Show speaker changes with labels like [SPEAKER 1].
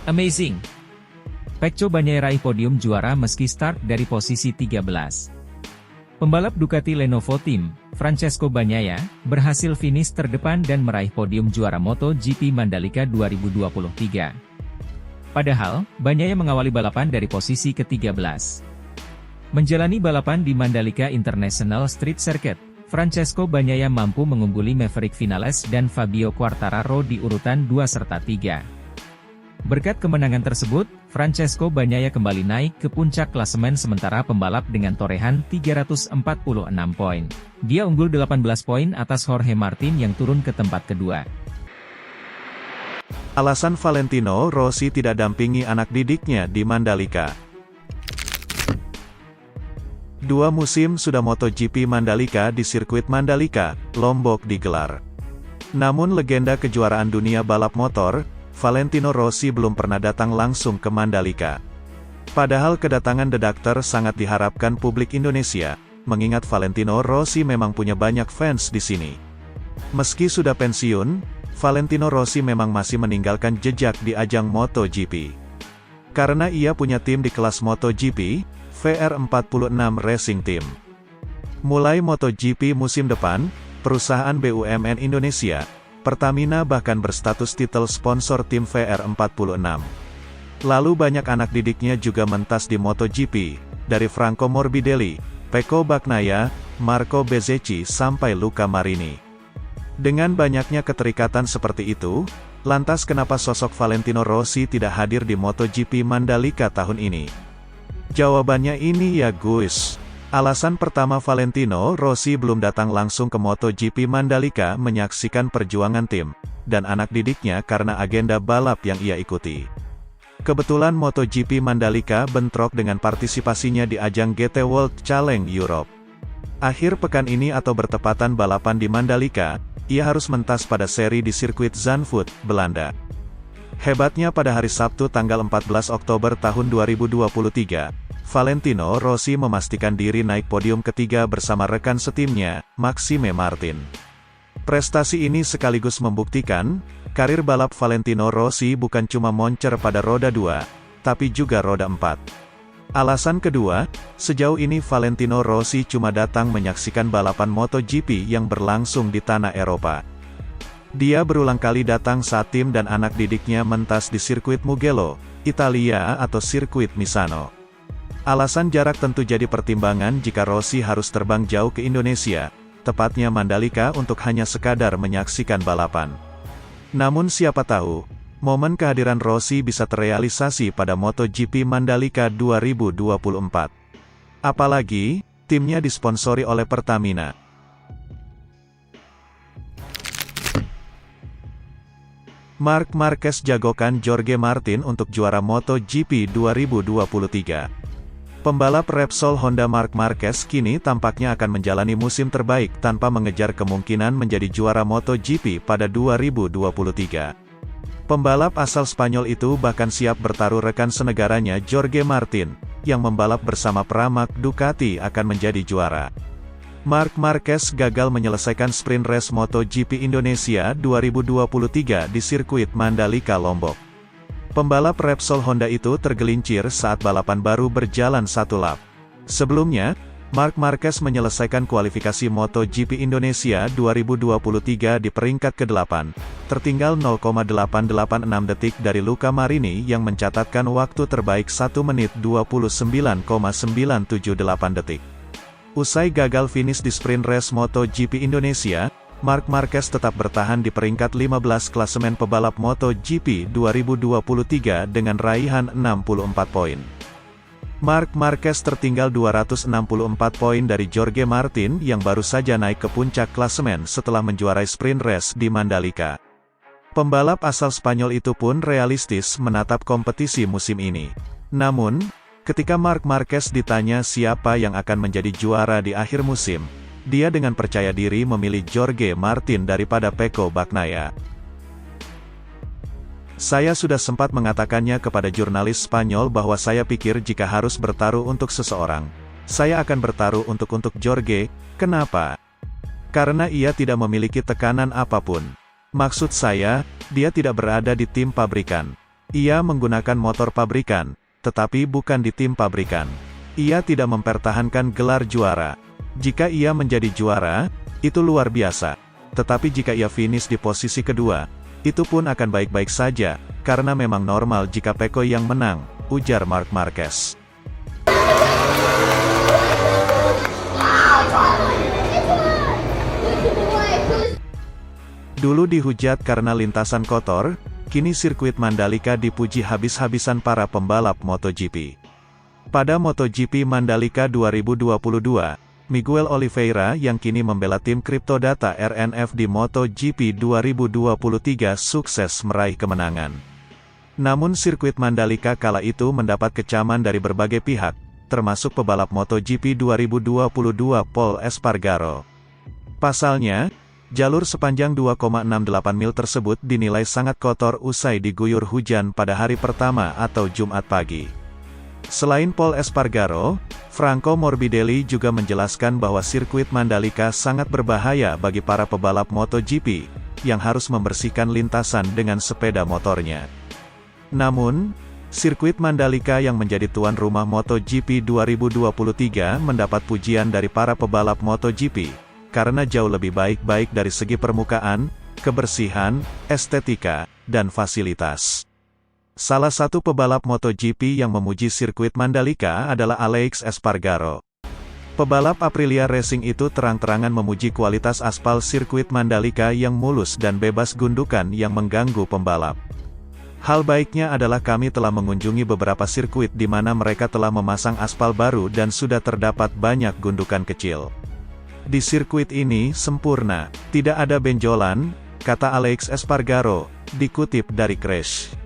[SPEAKER 1] Amazing! Pecco Bagnaia raih podium juara meski start dari posisi 13. Pembalap Ducati Lenovo Team, Francesco Bagnaia, berhasil finish terdepan dan meraih podium juara MotoGP Mandalika 2023. Padahal, Bagnaia mengawali balapan dari posisi ke-13. Menjalani balapan di Mandalika International Street Circuit, Francesco Bagnaia mampu mengungguli Maverick Vinales dan Fabio Quartararo di urutan 2 serta 3. Berkat kemenangan tersebut, Francesco Bagnaia kembali naik ke puncak klasemen sementara pembalap dengan torehan 346 poin. Dia unggul 18 poin atas Jorge Martin yang turun ke tempat kedua.
[SPEAKER 2] Alasan Valentino Rossi tidak dampingi anak didiknya di Mandalika. 2 musim sudah MotoGP Mandalika di sirkuit Mandalika, Lombok digelar. Namun legenda kejuaraan dunia balap motor, Valentino Rossi belum pernah datang langsung ke Mandalika. Padahal kedatangan The Doctor sangat diharapkan publik Indonesia, mengingat Valentino Rossi memang punya banyak fans di sini. Meski sudah pensiun, Valentino Rossi memang masih meninggalkan jejak di ajang MotoGP. Karena ia punya tim di kelas MotoGP, VR46 Racing Team. Mulai MotoGP musim depan, perusahaan BUMN Indonesia, Pertamina bahkan berstatus titel sponsor tim VR46. Lalu banyak anak didiknya juga mentas di MotoGP, dari Franco Morbidelli, Pecco Bagnaia, Marco Bezzecchi sampai Luca Marini. Dengan banyaknya keterikatan seperti itu, lantas kenapa sosok Valentino Rossi tidak hadir di MotoGP Mandalika tahun ini? Jawabannya ini ya guys. Alasan pertama Valentino Rossi belum datang langsung ke MotoGP Mandalika menyaksikan perjuangan tim dan anak didiknya karena agenda balap yang ia ikuti. Kebetulan MotoGP Mandalika bentrok dengan partisipasinya di ajang GT World Challenge Europe. Akhir pekan ini atau bertepatan balapan di Mandalika, ia harus mentas pada seri di sirkuit Zandvoort, Belanda. Hebatnya pada hari Sabtu tanggal 14 Oktober tahun 2023, Valentino Rossi memastikan diri naik podium ketiga bersama rekan setimnya, Maxime Martin. Prestasi ini sekaligus membuktikan, karir balap Valentino Rossi bukan cuma moncer pada roda 2, tapi juga roda 4. Alasan kedua, sejauh ini Valentino Rossi cuma datang menyaksikan balapan MotoGP yang berlangsung di tanah Eropa. Dia berulang kali datang saat tim dan anak didiknya mentas di sirkuit Mugello, Italia atau sirkuit Misano. Alasan jarak tentu jadi pertimbangan jika Rossi harus terbang jauh ke Indonesia, tepatnya Mandalika untuk hanya sekadar menyaksikan balapan. Namun siapa tahu, momen kehadiran Rossi bisa terrealisasi pada MotoGP Mandalika 2024. Apalagi, timnya disponsori oleh Pertamina. Marc Marquez jagokan Jorge Martin untuk juara MotoGP 2023. Pembalap Repsol Honda Marc Marquez kini tampaknya akan menjalani musim terbaik tanpa mengejar kemungkinan menjadi juara MotoGP pada 2023. Pembalap asal Spanyol itu bahkan siap bertaruh rekan senegaranya Jorge Martin, yang membalap bersama Pramac Ducati akan menjadi juara. Marc Marquez gagal menyelesaikan sprint race MotoGP Indonesia 2023 di sirkuit Mandalika Lombok. Pembalap Repsol Honda itu tergelincir saat balapan baru berjalan satu lap. Sebelumnya, Marc Marquez menyelesaikan kualifikasi MotoGP Indonesia 2023 di peringkat ke-8, tertinggal 0,886 detik dari Luca Marini yang mencatatkan waktu terbaik 1 menit 29,978 detik. Usai gagal finish di sprint race MotoGP Indonesia, Marc Marquez tetap bertahan di peringkat 15 klasemen pebalap MotoGP 2023 dengan raihan 64 poin. Marc Marquez tertinggal 264 poin dari Jorge Martin yang baru saja naik ke puncak klasemen setelah menjuarai sprint race di Mandalika. Pembalap asal Spanyol itu pun realistis menatap kompetisi musim ini. Namun, ketika Marc Marquez ditanya siapa yang akan menjadi juara di akhir musim, dia dengan percaya diri memilih Jorge Martin daripada Pecco Bagnaia. Saya sudah sempat mengatakannya kepada jurnalis Spanyol bahwa saya pikir jika harus bertaruh untuk seseorang, saya akan bertaruh untuk Jorge. Kenapa? Karena ia tidak memiliki tekanan apapun. Maksud saya, dia tidak berada di tim pabrikan. Ia menggunakan motor pabrikan, tetapi bukan di tim pabrikan. Ia tidak mempertahankan gelar juara. Jika ia menjadi juara, itu luar biasa. Tetapi jika ia finish di posisi kedua, itu pun akan baik-baik saja, karena memang normal jika Pecco yang menang, ujar Marc Marquez. Dulu dihujat karena lintasan kotor, kini sirkuit Mandalika dipuji habis-habisan para pembalap MotoGP. Pada MotoGP Mandalika 2022, Miguel Oliveira yang kini membela tim Cryptodata RNF di MotoGP 2023 sukses meraih kemenangan. Namun sirkuit Mandalika kala itu mendapat kecaman dari berbagai pihak, termasuk pebalap MotoGP 2022 Pol Espargaro. Pasalnya, jalur sepanjang 2,68 mil tersebut dinilai sangat kotor usai diguyur hujan pada hari pertama atau Jumat pagi. Selain Pol Espargaro, Franco Morbidelli juga menjelaskan bahwa sirkuit Mandalika sangat berbahaya bagi para pebalap MotoGP, yang harus membersihkan lintasan dengan sepeda motornya. Namun, sirkuit Mandalika yang menjadi tuan rumah MotoGP 2023 mendapat pujian dari para pebalap MotoGP, karena jauh lebih baik dari segi permukaan, kebersihan, estetika, dan fasilitas. Salah satu pebalap MotoGP yang memuji sirkuit Mandalika adalah Alex Espargaro. Pebalap Aprilia Racing itu terang-terangan memuji kualitas aspal sirkuit Mandalika yang mulus dan bebas gundukan yang mengganggu pembalap. Hal baiknya adalah kami telah mengunjungi beberapa sirkuit di mana mereka telah memasang aspal baru dan sudah terdapat banyak gundukan kecil. Di sirkuit ini sempurna, tidak ada benjolan, kata Alex Espargaro, dikutip dari Crash.